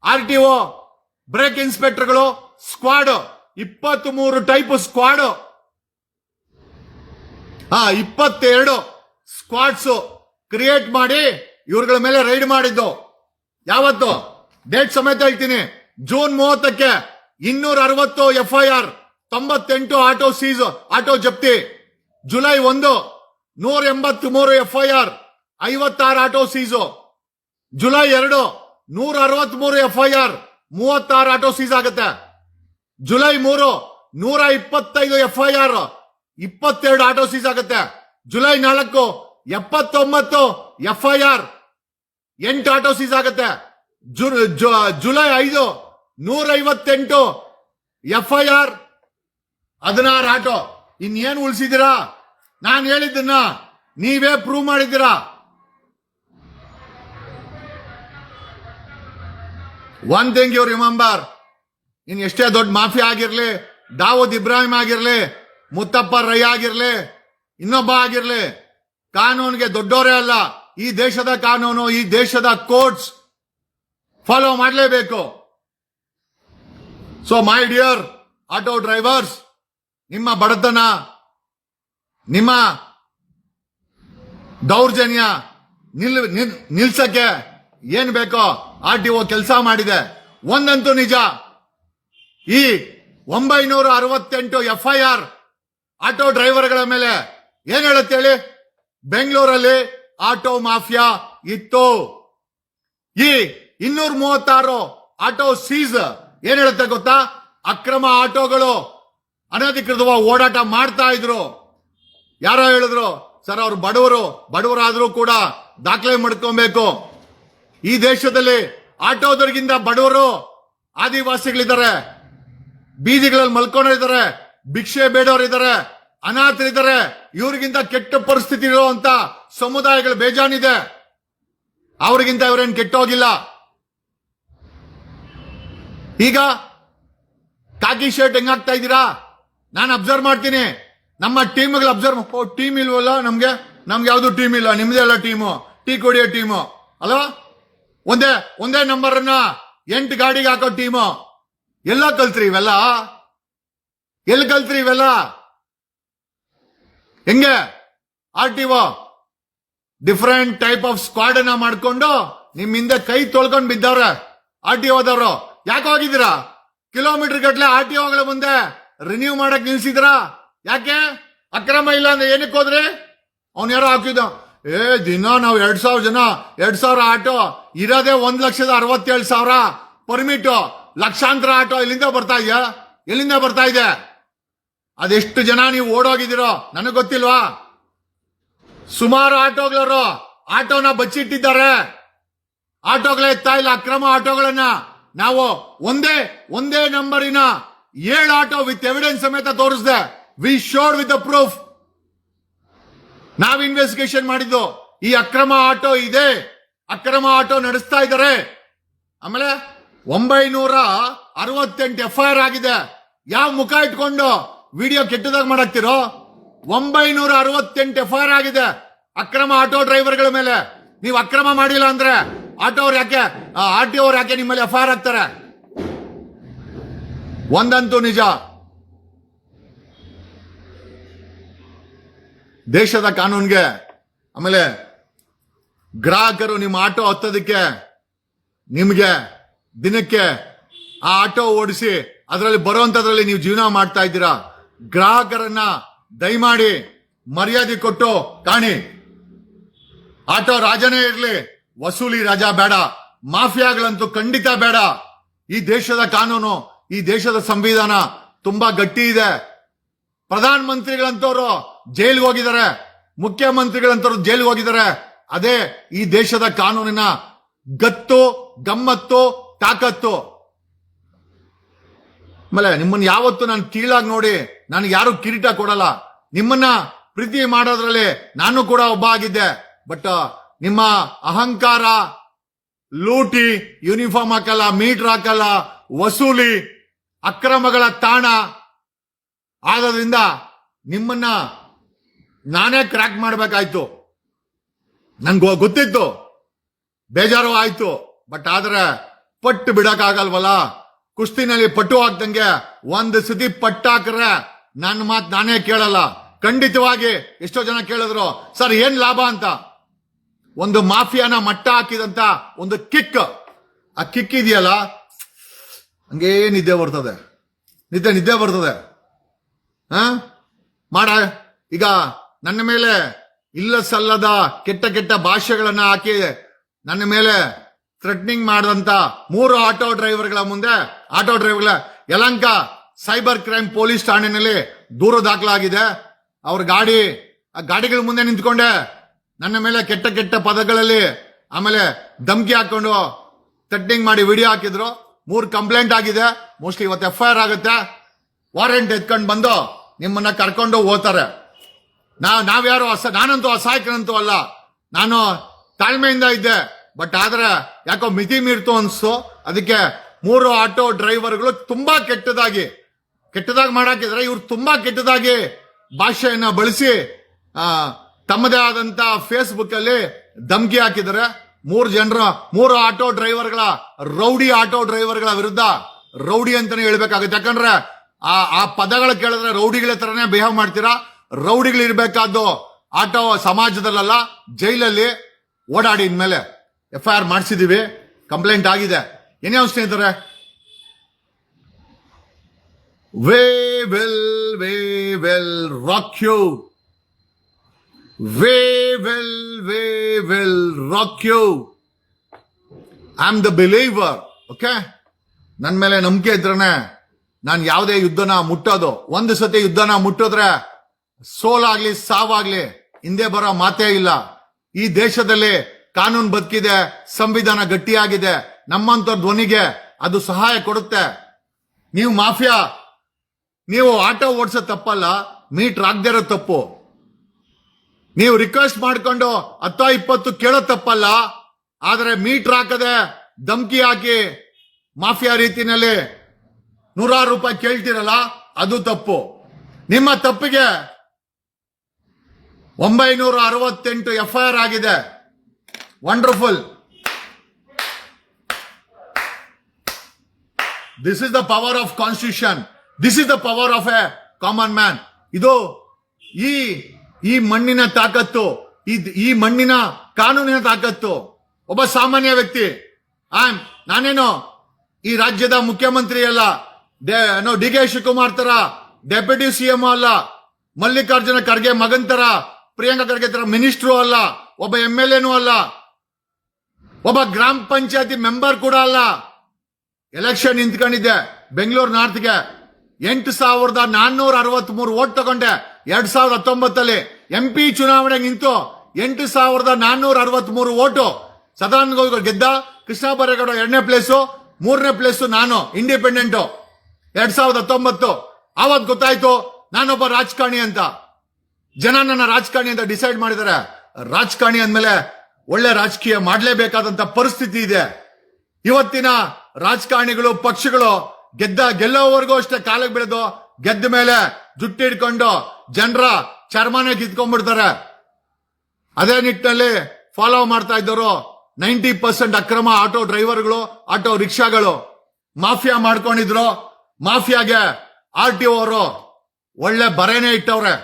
RTO ಬ್ರೇಕ್ ಇನ್ಸ್ಪೆಕ್ಟರ್ಗಳು squad 23 type squad 22 squads create ಮಾಡಿ ಇವ್ರಗಳ ಮೇಲೆ ರೈಡ್ ಮಾಡಿದ್ದು. ಯಾವತ್ತು ಡೇಟ್ ಸಮೇತ ಹೇಳ್ತೀನಿ. ಜೂನ್ 30ಕ್ಕೆ 260 FIR, 98 ಆಟೋ ಸೀಸ್, ಆಟೋ ಜಪ್ತಿ. July 1 183 FIR, 56 auto seize. July 2 163 FIR, 36 auto seize ಆಗುತ್ತೆ. ಜುಲೈ 3 125 FIR, 22 ಆಟೋ ಸೀಸ್ ಆಗುತ್ತೆ. ಜುಲೈ 4 79 FIR, 8 ಆಟೋ ಸೀಸ್ ಆಗುತ್ತೆ. July 5 158 FIR, 16 auto. ಇನ್ನೇನು ಉಳಿಸಿದಿರಾ? ನಾನು ಹೇಳಿದ್ದನ್ನ ನೀವೇ ಪ್ರೂವ್ ಮಾಡಿದ್ದೀರಾ. ಒನ್ ಥಿಂಗ್ ಯು ರಿಮೆಂಬರ್, ಇನ್ ಎಷ್ಟೇ ದೊಡ್ಡ ಮಾಫಿಯಾ ಆಗಿರ್ಲಿ, ದಾವೂದ್ ಇಬ್ರಾಹಿಂ ಆಗಿರ್ಲಿ, ಮುತ್ತಪ್ಪ ರೈ ಆಗಿರ್ಲಿ, ಇನ್ನೊಬ್ಬ ಆಗಿರ್ಲಿ, ಕಾನೂನಿಗೆ ದೊಡ್ಡವರೇ ಅಲ್ಲ. ಈ ದೇಶದ ಕಾನೂನು, ಈ ದೇಶದ ಕೋರ್ಟ್ಸ್ ಫಾಲೋ ಮಾಡಲೇಬೇಕು. So my dear auto drivers, ನಿಮ್ಮ ಬಡತನ, ನಿಮ್ಮ ದೌರ್ಜನ್ಯ ನಿಲ್ಸಕ್ಕೆ ಏನ್ ಬೇಕೋ RTO ಕೆಲಸ ಮಾಡಿದೆ. ಒಂದಂತೂ ನಿಜ, ಈ 968 FIR ಆಟೋ ಡ್ರೈವರ್ಗಳ ಮೇಲೆ ಏನ್ ಹೇಳುತ್ತೆ ಹೇಳಿ? ಬೆಂಗಳೂರಲ್ಲಿ ಆಟೋ ಮಾಫಿಯಾ ಇತ್ತು. ಈ 236 ಆಟೋ ಸೀಸ್ ಏನ್ ಹೇಳುತ್ತೆ ಗೊತ್ತಾ? ಅಕ್ರಮ ಆಟೋಗಳು ಅನಧಿಕೃತವಾಗಿ ಓಡಾಟ ಮಾಡ್ತಾ ಇದ್ರು. ಯಾರೋ ಹೇಳಿದ್ರು, ಸರ್ ಅವ್ರು ಬಡವರಾದ್ರೂ ಕೂಡ ದಾಖಲೆ ಮಾಡ್ಕೊಬೇಕು. ಈ ದೇಶದಲ್ಲಿ ಆಟೋದರಿಗಿಂತ ಬಡವರು ಆದಿವಾಸಿಗಳಿದ್ದಾರೆ, ಬೀದಿಗಳಲ್ಲಿ ಮಲ್ಕೊಂಡಿದ್ದಾರೆ, ಭಿಕ್ಷೆ ಬೇಡವರಿದ್ದಾರೆ, ಅನಾಥರಿದ್ದಾರೆ. ಇವ್ರಿಗಿಂತ ಕೆಟ್ಟ ಪರಿಸ್ಥಿತಿ ಇರುವಂತ ಸಮುದಾಯಗಳು ಬೇಜಾನಿದೆ. ಅವ್ರಿಗಿಂತ ಇವರೇನು ಕೆಟ್ಟೋಗಿಲ್ಲ. ಈಗ ಕಾಕಿ ಶರ್ಟ್ ಹೆಂಗಾಗ್ತಾ ಇದ್ದೀರಾ? ನಾನು ಅಬ್ಸರ್ವ್ ಮಾಡ್ತೀನಿ. ನಮ್ಮ ಟೀಮ್ಗಳು ಟೀಮ್ ಇಲ್ವಲ್ಲ, ನಮ್ಗೆ ಯಾವ್ದು ಟೀಮ್ ಇಲ್ಲ. ನಿಮ್ದೇ ಅಲ್ಲ ಟೀಮು, ಟೀ ಕುಡಿಯೋ ಟೀಮು ಅಲ್ವಾ? ಒಂದೇ ನಂಬರ್ ಅನ್ನ 8 ಗಾಡಿಗೆ ಹಾಕೋ ಟೀಮು. ಎಲ್ಲ ಕಲ್ತ್ರಿ ಇವೆಲ್ಲ? ಎಲ್ಲಿ ಕಲ್ತ್ರಿ ಇವೆಲ್ಲ? ಹೆಂಗೆ RTO different type of squad ಅನ್ನ ಮಾಡ್ಕೊಂಡು ನಿಮ್ ಹಿಂದೆ ಕೈ ತೊಳ್ಕೊಂಡು ಬಿದ್ದವ್ರೆ RTOದವರು. ಯಾಕೆ ಹೋಗಿದ್ದೀರಾ? ಕಿಲೋಮೀಟರ್ ಗಟ್ಲೆ RTOಗಳ ಮುಂದೆ ರಿನ್ಯೂ ಮಾಡಕ್ ನಿಲ್ಸಿದ್ರಾ? ಯಾಕೆ? ಅಕ್ರಮ ಇಲ್ಲ ಅಂದ್ರೆ ಏನಕ್ಕೆ ಹೋದ್ರಿ? ಅವ್ನು ಯಾರೋ ಹಾಕಿದ, ದಿನ ನಾವು 2,000 ಜನ, 2,000 ಆಟೋ ಇರೋದೇ 1,67,000 ಪರ್ಮಿಟ್, ಲಕ್ಷಾಂತರ ಆಟೋ ಎಲ್ಲಿಂದ ಬರ್ತಾ ಇದೆ? ಅದೆಷ್ಟು ಜನ ನೀವು ಓಡೋಗಿದ್ದೀರೋ ನನಗೆ ಗೊತ್ತಿಲ್ವಾ? ಸುಮಾರು ಆಟೋಗಳವರು ಆಟೋನ ಬಚ್ಚಿಟ್ಟಿದ್ದಾರೆ. ಆಟೋಗಳೇ ಎತ್ತಾ ಇಲ್ಲ, ಅಕ್ರಮ ಆಟೋಗಳನ್ನ. ನಾವು ಒಂದೇ ನಂಬರಿನ 7 ಆಟೋ ವಿತ್ ಎವಿಡೆನ್ಸ್ ಸಮೇತ ತೋರಿಸಿದೆ. We showed with the proof. ನಾವು ಇನ್ವೆಸ್ಟಿಗೇಷನ್ ಮಾಡಿದ್ದು. ಈ ಅಕ್ರಮ ಆಟೋ ಇದೆ, ಅಕ್ರಮ ಆಟೋ ನಡೆಸ್ತಾ ಇದ್ದಾರೆ. ಆಮೇಲೆ 968 FIR ಆಗಿದೆ. ಯಾವ ಮುಖ ಇಟ್ಕೊಂಡು ವಿಡಿಯೋ ಕೆಟ್ಟದಾಗ ಮಾಡಾಕ್ತಿರೋ? 968 FIR ಆಗಿದೆ ಅಕ್ರಮ ಆಟೋ ಡ್ರೈವರ್ಗಳ ಮೇಲೆ. ನೀವು ಅಕ್ರಮ ಮಾಡಿಲ್ಲ ಅಂದ್ರೆ RTO ಅವ್ರು ಯಾಕೆ ನಿಮ್ಮಲ್ಲಿ FIR ಆಗ್ತಾರೆ? ಒಂದಂತೂ ನಿಜ, ದೇಶದ ಕಾನೂನ್ಗೆ, ಆಮೇಲೆ ಗ್ರಾಹಕರು ನಿಮ್ಮ ಆಟೋ ಹತ್ತೋದಕ್ಕೆ ನಿಮ್ಗೆ ದಿನಕ್ಕೆ ಆ ಆಟೋ ಓಡಿಸಿ ಅದರಲ್ಲಿ ಬರುವಂತದ್ರಲ್ಲಿ ನೀವು ಜೀವನ ಮಾಡ್ತಾ ಇದ್ದೀರಾ. ಗ್ರಾಹಕರನ್ನ ದಯಮಾಡಿ ಮರ್ಯಾದೆ ಕೊಟ್ಟು ಕಾಣಿ. ಆಟೋ ರಾಜನೇ ಇರ್ಲಿ, ವಸೂಲಿ ರಾಜ ಬೇಡ. ಮಾಫಿಯಾಗಳಂತೂ ಖಂಡಿತ ಬೇಡ. ಈ ದೇಶದ ಕಾನೂನು ಈ ದೇಶದ ಸಂವಿಧಾನ ತುಂಬಾ ಗಟ್ಟಿ ಇದೆ. ಪ್ರಧಾನ ಮಂತ್ರಿಗಳಂತವ್ರು ಜೈಲ್ಗೆ ಹೋಗಿದ್ದಾರೆ, ಮುಖ್ಯಮಂತ್ರಿಗಳಂತವ್ರು ಜೈಲ್ಗೆ ಹೋಗಿದ್ದಾರೆ. ಅದೇ ಈ ದೇಶದ ಕಾನೂನಿನ ಗತ್ತು, ಗಮ್ಮತ್ತು, ತಾಕತ್ತು. ಆಮೇಲೆ ನಿಮ್ಮನ್ನ ಯಾವತ್ತು ನಾನು ಕೀಳಾಗಿ ನೋಡಿ ನನಗೆ ಯಾರು ಕಿರೀಟ ಕೊಡಲ್ಲ. ನಿಮ್ಮನ್ನ ಪ್ರೀತಿ ಮಾಡೋದ್ರಲ್ಲಿ ನಾನು ಕೂಡ ಒಬ್ಬ ಆಗಿದ್ದೆ. ಬಟ್ ನಿಮ್ಮ ಅಹಂಕಾರ, ಲೂಟಿ, ಯೂನಿಫಾರ್ಮ್ ಹಾಕಲ್ಲ, ಮೀಟರ್ ಹಾಕಲ್ಲ, ವಸೂಲಿ, ಅಕ್ರಮಗಳ ತಾಣ ಆಗೋದ್ರಿಂದ ನಿಮ್ಮನ್ನ ನಾನೇ ಕ್ರ್ಯಾಕ್ ಮಾಡ್ಬೇಕಾಯ್ತು. ನನ್ಗೆ ಗೊತ್ತಿತ್ತು, ಬೇಜಾರು ಆಯ್ತು. ಬಟ್ ಆದ್ರೆ ಪಟ್ಟು ಬಿಡಕ್ಕಾಗಲ್ವಲ್ಲ. ಕುಸ್ತಿನಲ್ಲಿ ಪಟ್ಟು ಹಾಕ್ದಂಗೆ ಒಂದು ಸತಿ ಪಟ್ಟು ಹಾಕ್ರೆ ನನ್ನ ಮಾತು ನಾನೇ ಕೇಳಲ್ಲ. ಖಂಡಿತವಾಗಿ ಎಷ್ಟೋ ಜನ ಕೇಳಿದ್ರು, ಸರ್ ಏನ್ ಲಾಭ ಅಂತ. ಒಂದು ಮಾಫಿಯಾನ ಮಟ್ಟ ಹಾಕಿದಂತ ಒಂದು ಕಿಕ್, ಆ ಕಿಕ್ ಇದೆಯಲ್ಲ, ಹಂಗೇ ನಿದ್ದೆ ಬರ್ತದೆ, ನಿದ್ದೆ ಬರ್ತದೆ. ಮಾಡ ಈಗ ನನ್ನ ಮೇಲೆ ಇಲ್ಲ ಸಲ್ಲದ ಕೆಟ್ಟ ಕೆಟ್ಟ ಭಾಷೆಗಳನ್ನ ಹಾಕಿ ನನ್ನ ಮೇಲೆ ಥ್ರೆಟ್ನಿಂಗ್ ಮಾಡಿದಂತ 3 ಆಟೋ ಡ್ರೈವರ್ಗಳ ಮುಂದೆ, ಆಟೋ ಡ್ರೈವರ್ಗಳ ಯಲಹಂಕ ಸೈಬರ್ ಕ್ರೈಮ್ ಪೊಲೀಸ್ ಠಾಣೆಯಲ್ಲಿ ದೂರು ದಾಖಲಾಗಿದೆ. ಅವ್ರ ಗಾಡಿಗಳ ಮುಂದೆ ನಿಂತ್ಕೊಂಡೆ ನನ್ನ ಮೇಲೆ ಕೆಟ್ಟ ಕೆಟ್ಟ ಪದಗಳಲ್ಲಿ ಆಮೇಲೆ ಧಮ್ಕಿ ಹಾಕೊಂಡು ಥ್ರೆಟ್ನಿಂಗ್ ಮಾಡಿ ವಿಡಿಯೋ ಹಾಕಿದ್ರು. 3 ಕಂಪ್ಲೇಂಟ್ ಆಗಿದೆ. ಮೋಸ್ಟ್ಲಿ ಇವತ್ತು FIR ಆಗುತ್ತೆ. ವಾರೆಂಟ್ ಎತ್ಕೊಂಡು ಬಂದು ನಿಮ್ಮನ್ನ ಕರ್ಕೊಂಡು ಹೋಗ್ತಾರೆ. ನಾವ್ಯಾರು ನಾನಂತೂ ಅಸಹಾಯಕನಂತೂ ಅಲ್ಲ, ನಾನು ತಾಳ್ಮೆಯಿಂದ ಇದ್ದೆ. ಬಟ್ ಆದ್ರೆ ಯಾಕೋ ಮಿತಿ ಮೀರ್ತು ಅನ್ಸು. ಅದಕ್ಕೆ 3 ಆಟೋ ಡ್ರೈವರ್ಗಳು ತುಂಬಾ ಕೆಟ್ಟದಾಗಿ ಮಾಡಾಕಿದ್ರೆ, ಇವ್ರು ತುಂಬಾ ಕೆಟ್ಟದಾಗಿ ಭಾಷೆಯನ್ನ ಬಳಸಿ ತಮ್ಮದೇ ಆದಂತ ಫೇಸ್ಬುಕ್ ಅಲ್ಲಿ ಧಮ್ಕಿ ಹಾಕಿದ್ದಾರೆ. 3 ಆಟೋ ಡ್ರೈವರ್ಗಳ ಆಟೋ ಡ್ರೈವರ್ಗಳ ವಿರುದ್ಧ ರೌಡಿ ಅಂತಾನೆ ಹೇಳ್ಬೇಕಾಗುತ್ತೆ. ಯಾಕಂದ್ರೆ ಆ ಪದಗಳು ಕೇಳಿದ್ರೆ ರೌಡಿಗಳ ತರನೇ ಬಿಹೇವ್ ಮಾಡ್ತೀರಾ. ರೌಡಿಗಳು ಇರ್ಬೇಕಾದ್ದು ಆಟೋ ಸಮಾಜದಲ್ಲ, ಜೈಲಲ್ಲಿ ಓಡಾಡಿ. ಇನ್ಮೇಲೆ FIR ಮಾಡಿಸಿದೀವಿ, ಕಂಪ್ಲೇಂಟ್ ಆಗಿದೆ. ಏನೇ ಸ್ನೇಹಿತರೆ, we will rock you. We will rock you. I'm the believer. Okay? ನನ್ನ ಮೇಲೆ ನಂಬಿಕೆ ಇದ್ರನೆ ನಾನು ಯಾವುದೇ ಯುದ್ಧನ ಮುಟ್ಟೋದು. ಒಂದು ಸತಿ ಯುದ್ಧನ ಮುಟ್ಟಿದ್ರೆ ಸೋಲಾಗ್ಲಿ ಸಾವಾಗ್ಲಿ ಹಿಂದೆ ಬರೋ ಮಾತೇ ಇಲ್ಲ. ಈ ದೇಶದಲ್ಲಿ ಕಾನೂನು ಬದುಕಿದೆ, ಸಂವಿಧಾನ ಗಟ್ಟಿಯಾಗಿದೆ. ನಮ್ಮಂತ ಧ್ವನಿಗೆ ಅದು ಸಹಾಯ ಕೊಡುತ್ತೆ. ನೀವು ಮಾಫಿಯಾ, ನೀವು ಆಟೋ ಓಡಿಸೋ ತಪ್ಪಲ್ಲ, ಮೀಟರ್ ಆಗದೆ ಇರೋ ತಪ್ಪು. ನೀವು ರಿಕ್ವೆಸ್ಟ್ ಮಾಡ್ಕೊಂಡು 10-20 ಕೇಳೋ ತಪ್ಪಲ್ಲ. ಆದ್ರೆ ಮೀಟರ್ ಹಾಕದೆ ಧಮ್ಕಿ ಹಾಕಿ ಮಾಫಿಯಾ ರೀತಿನಲ್ಲಿ 100 ರೂಪಾಯಿ ಕೇಳ್ತಿರಲ್ಲ, ಅದು ತಪ್ಪು. ನಿಮ್ಮ ತಪ್ಪಿಗೆ 968 FIR ಆಗಿದೆ. Wonderful. This is the power of constitution. This is the power of A common man. ಇದು ಈ ಮಣ್ಣಿನ ತಾಕತ್ತು, ಈ ಮಣ್ಣಿನ ಕಾನೂನಿನ ತಾಕತ್ತು. ಒಬ್ಬ ಸಾಮಾನ್ಯ ವ್ಯಕ್ತಿ, ನಾನೇನೋ ಈ ರಾಜ್ಯದ ಮುಖ್ಯಮಂತ್ರಿ ಅಲ್ಲ, DK ಶಿವಕುಮಾರ್ ತರ ಡೆಪ್ಯೂಟಿ CM ಅಲ್ಲ, ಮಲ್ಲಿಕಾರ್ಜುನ ಖರ್ಗೆ ಮಗನ್ ತರ, ಪ್ರಿಯಾಂಕಾ ಖರ್ಗೆ ತರ ಮಿನಿಸ್ಟ್ರು ಅಲ್ಲ, ಒಬ್ಬ MLA ಅಲ್ಲ, ಒಬ್ಬ ಗ್ರಾಮ ಪಂಚಾಯತಿ ಮೆಂಬರ್ ಕೂಡ ಅಲ್ಲ. ಎಲೆಕ್ಷನ್ ನಿಂತ್ಕೊಂಡಿದ್ದೆ ಬೆಂಗಳೂರು ನಾರ್ತ್ಗೆ. 8,463 ವೋಟ್ ತಗೊಂಡೆ. 2019 MP ಚುನಾವಣೆಗೆ ನಿಂತು 8,463 ವೋಟು ಸದಾನಂದ ಗೆದ್ದ. ಕೃಷ್ಣ ಬೈರೇಗೌಡ 2ನೇ ಪ್ಲೇಸು, 3ನೇ ಪ್ಲೇಸು ನಾನು ಇಂಡಿಪೆಂಡೆಂಟ್. 2019 ಆವತ್ ಗೊತ್ತಾಯ್ತು ನಾನೊಬ್ಬ ರಾಜಕಾರಣಿ ಅಂತ. ಜನ ನನ್ನ ರಾಜಕಾರಣಿ ಅಂತ ಡಿಸೈಡ್ ಮಾಡಿದ್ದಾರೆ. ರಾಜಕಾರಣಿ ಅಂದ್ಮೇಲೆ ಒಳ್ಳೆ ರಾಜಕೀಯ ಮಾಡಲೇಬೇಕಾದಂತ ಪರಿಸ್ಥಿತಿ ಇದೆ. ಇವತ್ತಿನ ರಾಜಕಾರಣಿಗಳು, ಪಕ್ಷಗಳು ಗೆಲ್ಲೋವರೆಗೂ ಅಷ್ಟೇ ಕಾಲಕ್ಕೆ ಬಿಡೋದು. ಗೆದ್ದ ಮೇಲೆ ಜುಟ್ಟಿಡ್ಕೊಂಡು ಜನರ ಚರ್ಮನೆ ಕಿತ್ಕೊಂಡ್ಬಿಡ್ತಾರೆ. ಅದೇ ನಿಟ್ಟಿನಲ್ಲಿ ಫಾಲೋ ಮಾಡ್ತಾ ಇದ್ದವರು 90% ಅಕ್ರಮ ಆಟೋ ಡ್ರೈವರ್ಗಳು, ಆಟೋ ರಿಕ್ಷಾಗಳು ಮಾಫಿಯಾ ಮಾಡ್ಕೊಂಡಿದ್ರು. ಮಾಫಿಯಾಗೆ RTO ಅವರು ಒಳ್ಳೆ ಬರೇನೆ ಇಟ್ಟವ್ರೆ.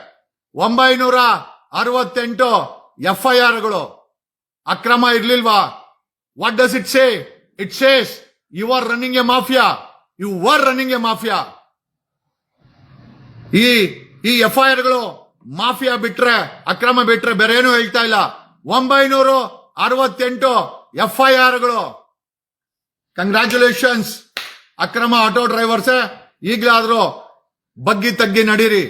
968 FIRಗಳು ಅಕ್ರಮ ಇರ್ಲಿಲ್ವಾ? What does it say? It says you are running a mafia. You were running a mafia. ಈ FIRಗಳು ಮಾಫಿಯಾ ಬಿಟ್ರೆ, ಅಕ್ರಮ ಬಿಟ್ರೆ ಬೇರೆ ಏನು ಹೇಳ್ತಾ ಇಲ್ಲ. 968 FIRಗಳು. ಕಂಗ್ರ್ಯಾಚುಲೇಷನ್ಸ್. ಅಕ್ರಮ ಆಟೋ ಡ್ರೈವರ್ಸೇ ಈಗ್ಲಾದ್ರೂ ಬಗ್ಗಿ ತಗ್ಗಿ ನಡೀರಿ.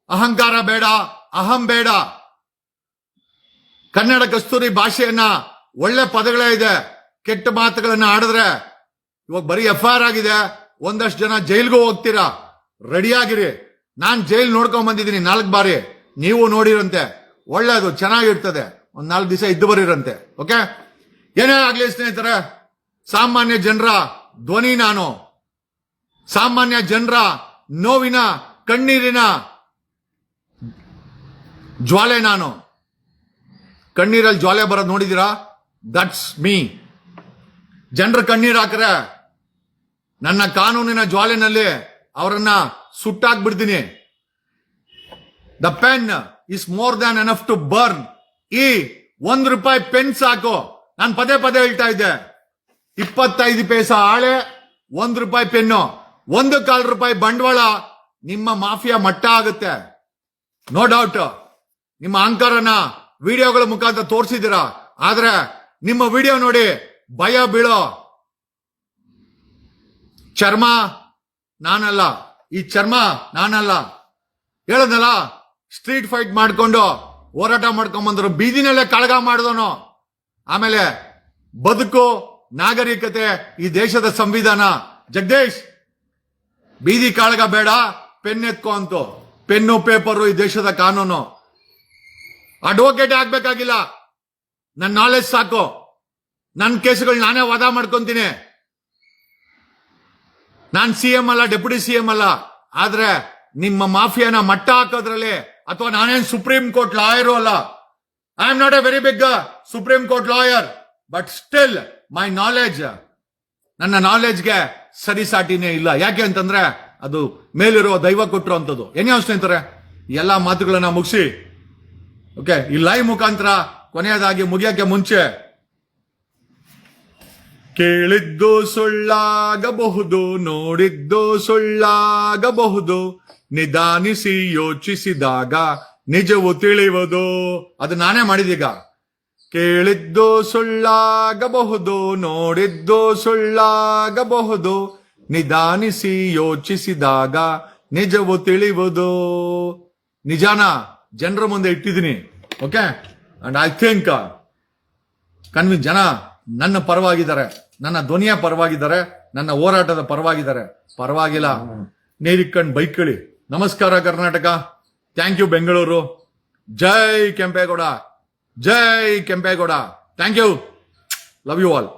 ಅಹಂಕಾರ ಬೇಡ, ಅಹಂ ಬೇಡ. ಕನ್ನಡ ಕಸ್ತೂರಿ ಭಾಷೆಯನ್ನ ಒಳ್ಳೆ ಪದಗಳೇ ಇದೆ, ಕೆಟ್ಟ ಮಾತುಗಳನ್ನ ಆಡಿದ್ರೆ ಇವಾಗ ಬರೀ FIR ಆಗಿದೆ, ಒಂದಷ್ಟು ಜನ ಜೈಲ್ಗೂ ಹೋಗ್ತೀರಾ. ರೆಡಿಯಾಗಿರಿ. ನಾನ್ ಜೈಲ್ ನೋಡ್ಕೊಂಡ್ ಬಂದಿದ್ದೀನಿ 4 ಬಾರಿ, ನೀವು ನೋಡಿರಂತೆ. ಒಳ್ಳೇದು, ಚೆನ್ನಾಗಿರ್ತದೆ. ಒಂದ್ 4 ದಿವಸ ಇದ್ದು ಬರೀರಂತೆ. ಓಕೆ, ಏನೇ ಆಗ್ಲಿ ಸ್ನೇಹಿತರೆ, ಸಾಮಾನ್ಯ ಜನರ ಧ್ವನಿ ನಾನು, ಸಾಮಾನ್ಯ ಜನರ ನೋವಿನ ಕಣ್ಣೀರಿನ ಜ್ವಾಲೆ ನಾನು. ಕಣ್ಣೀರಲ್ಲಿ ಜ್ವಾಲೆ ಬರೋದು ನೋಡಿದೀರಾ? That's me. ಜನರ ಕಣ್ಣೀರ್ ಹಾಕ್ರೆ ನನ್ನ ಕಾನೂನಿನ ಜ್ವಾಲೆನಲ್ಲಿ ಅವರನ್ನ ಸುಟ್ಟಾಕ್ಬಿಡ್ತೀನಿ. The pen is more than enough to burn. ಈ ₹1 ಪೆನ್ ಸಾಕು. ನಾನು ಪದೇ ಪದೇ ಹೇಳ್ತಾ ಇದ್ದೆ, 25 ಪೈಸಾ ಹಾಳೆ, ₹1 ಪೆನ್ನು, ₹1.25 ಬಂಡವಾಳ. ನಿಮ್ಮ ಮಾಫಿಯಾ ಮಟ್ಟ ಆಗುತ್ತೆ. No doubt. ನಿಮ್ಮ ಅಹಂಕಾರನ ವಿಡಿಯೋಗಳ ಮುಖಾಂತರ ತೋರಿಸಿದ್ದೀರಾ, ಆದ್ರೆ ನಿಮ್ಮ ವಿಡಿಯೋ ನೋಡಿ ಭಯ ಬೀಳೋ ಚರ್ಮ ನಾನಲ್ಲ, ಈ ಚರ್ಮ ನಾನಲ್ಲ. ಹೇಳದಲ್ಲ, ಸ್ಟ್ರೀಟ್ ಫೈಟ್ ಮಾಡ್ಕೊಂಡು ಹೋರಾಟ ಮಾಡ್ಕೊಂಡ್ ಬಂದ್ರು, ಬೀದಿನಲ್ಲೇ ಕಳಗ ಮಾಡಿದವನು. ಆಮೇಲೆ ಬದುಕು, ನಾಗರಿಕತೆ, ಈ ದೇಶದ ಸಂವಿಧಾನ. ಜಗದೀಶ್, ಬೀದಿ ಕಾಳಗ ಬೇಡ, ಪೆನ್ ಎತ್ಕೋ ಅಂತು. ಪೆನ್ನು ಪೇಪರು ಈ ದೇಶದ ಕಾನೂನು. ಅಡ್ವೊಕೇಟ್ ಆಗ್ಬೇಕಾಗಿಲ್ಲ, ನನ್ನ ನಾಲೆಜ್ ಸಾಕು. ನನ್ನ ಕೇಸುಗಳು ನಾನೇ ವಾದ ಮಾಡ್ಕೊಂತೀನಿ. ನಾನ್ CM ಅಲ್ಲ, ಡೆಪ್ಯೂಟಿ CM ಅಲ್ಲ. ಆದ್ರೆ ನಿಮ್ಮ ಮಾಫಿಯಾನ ಮಟ್ಟ ಹಾಕೋದ್ರಲ್ಲಿ, ಅಥವಾ ನಾನೇನ್ ಸುಪ್ರೀಂ ಕೋರ್ಟ್ ಲಾಯರು ಅಲ್ಲ. I am not a very big supreme court lawyer, but still my knowledge, ನನ್ನ ನಾಲೆಜ್ಗೆ ಸರಿಸಾಟಿನೇ ಇಲ್ಲ. ಯಾಕೆ ಅಂತಂದ್ರೆ ಅದು ಮೇಲಿರುವ ದೈವ ಕೊಟ್ಟರು ಅಂತದ್ದು. ಏನೇ ಸ್ನೇಹಿತರೆ, ಎಲ್ಲಾ ಮಾತುಗಳನ್ನ ಮುಗಿಸಿ ಓಕೆ, ಈ ಲೈವ್ ಮುಖಾಂತರ ಕೊನೆಯದಾಗಿ ಮುಗಿಯಕ್ಕೆ ಮುಂಚೆ, ಕೇಳಿದ್ದು ಸುಳ್ಳಾಗಬಹುದು, ನೋಡಿದ್ದು ಸುಳ್ಳಾಗಬಹುದು, ನಿಧಾನಿಸಿ ಯೋಚಿಸಿದಾಗ ನಿಜವು ತಿಳಿಯುವುದು. ಅದು ನಾನೇ ಮಾಡಿದೀಗ. ಕೇಳಿದ್ದು ಸುಳ್ಳಾಗಬಹುದು, ನೋಡಿದ್ದು ಸುಳ್ಳಾಗಬಹುದು, ನಿಧಾನಿಸಿ ಯೋಚಿಸಿದಾಗ ನಿಜವು ತಿಳಿಯುವುದು. ನಿಜಾನ ಜನರ ಮುಂದೆ ಇಟ್ಟಿದ್ದೀನಿ. ಓಕೆ, ಅಂಡ್ ಐ ಥಿಂಕ್ ಜನ ನನ್ನ ಪರವಾಗಿದ್ದಾರೆ, ನನ್ನ ಧ್ವನಿಯ ಪರವಾಗಿದ್ದಾರೆ, ನನ್ನ ಹೋರಾಟದ ಪರವಾಗಿದ್ದಾರೆ. ಪರವಾಗಿಲ್ಲ, ನೀರಿಕ್ಕಂಡು ಬೈಕಳಿ. ನಮಸ್ಕಾರ ಕರ್ನಾಟಕ, ಥ್ಯಾಂಕ್ ಯು ಬೆಂಗಳೂರು. ಜೈ ಕೆಂಪೇಗೌಡ, ಜೈ Kempegowda. Thank you, love you all.